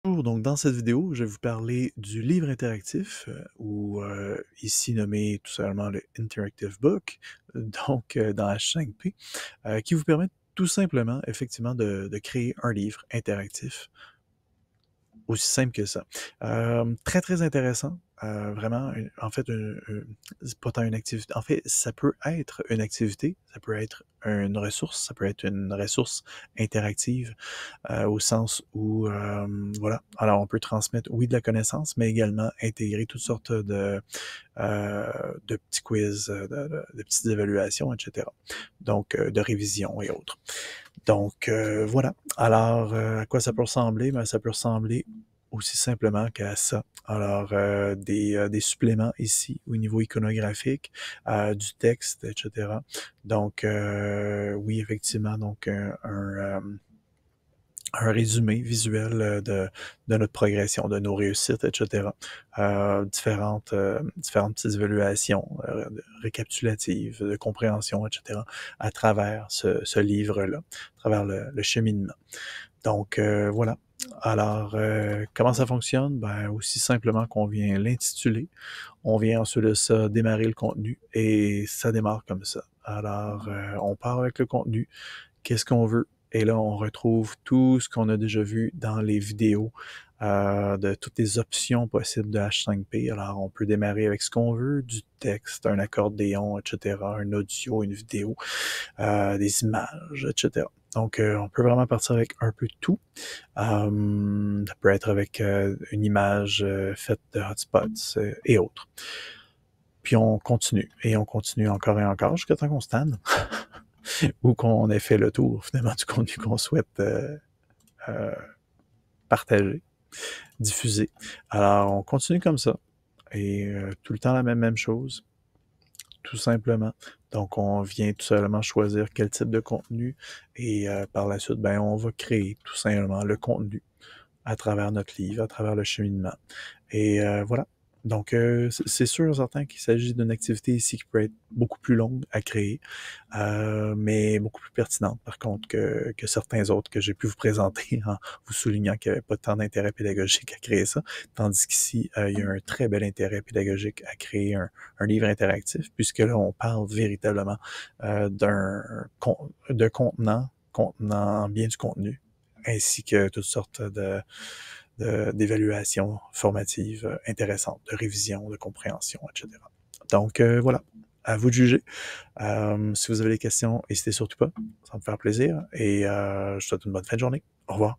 Bonjour, donc dans cette vidéo, je vais vous parler du livre interactif, ou ici nommé tout simplement le Interactive Book, dans H5P, qui vous permet tout simplement, effectivement, de créer un livre interactif. Aussi simple que ça. Très, très intéressant. Vraiment, en fait, c'est pas tant une activité. En fait, ça peut être une activité, ça peut être une ressource, ça peut être une ressource interactive au sens où, voilà, alors on peut transmettre, oui, de la connaissance, mais également intégrer toutes sortes euh, de petits quiz, de petites évaluations, etc. Donc, de révision et autres. Donc, voilà. Alors, à quoi ça peut ressembler? Ben, ça peut ressembler aussi simplement qu'à ça. Alors, des suppléments ici au niveau iconographique, du texte, etc. Donc, oui, effectivement, donc un résumé visuel de notre progression, de nos réussites, etc. Différentes petites évaluations récapitulatives, de compréhension, etc. à travers ce livre-là, à travers le cheminement. Donc, voilà. Alors, comment ça fonctionne? Ben, aussi simplement qu'on vient l'intituler, on vient ensuite de ça démarrer le contenu et ça démarre comme ça. Alors, on part avec le contenu, qu'est-ce qu'on veut? Et là, on retrouve tout ce qu'on a déjà vu dans les vidéos de toutes les options possibles de H5P. Alors, on peut démarrer avec ce qu'on veut, du texte, un accordéon, etc., un audio, une vidéo, des images, etc. Donc, on peut vraiment partir avec un peu de tout. Ça peut être avec une image faite de hotspots et autres. Puis on continue, et on continue encore et encore jusqu'à temps qu'on se tanne, ou qu'on ait fait le tour, finalement, du contenu qu'on souhaite euh, partager, diffuser. Alors, on continue comme ça, et tout le temps la même chose, tout simplement. Donc, on vient tout simplement choisir quel type de contenu, et par la suite, ben, on va créer tout simplement le contenu à travers notre livre, à travers le cheminement. Et voilà. Donc, c'est sûr et certain qu'il s'agit d'une activité ici qui peut être beaucoup plus longue à créer, mais beaucoup plus pertinente, par contre, que certains autres que j'ai pu vous présenter en vous soulignant qu'il n'y avait pas tant d'intérêt pédagogique à créer ça, tandis qu'ici, il y a un très bel intérêt pédagogique à créer un livre interactif, puisque là, on parle véritablement de contenant bien du contenu, ainsi que toutes sortes d'évaluations formatives intéressantes, de révision, de compréhension, etc. Donc voilà, à vous de juger. Si vous avez des questions, n'hésitez surtout pas, ça va me faire plaisir. Et je vous souhaite une bonne fin de journée. Au revoir.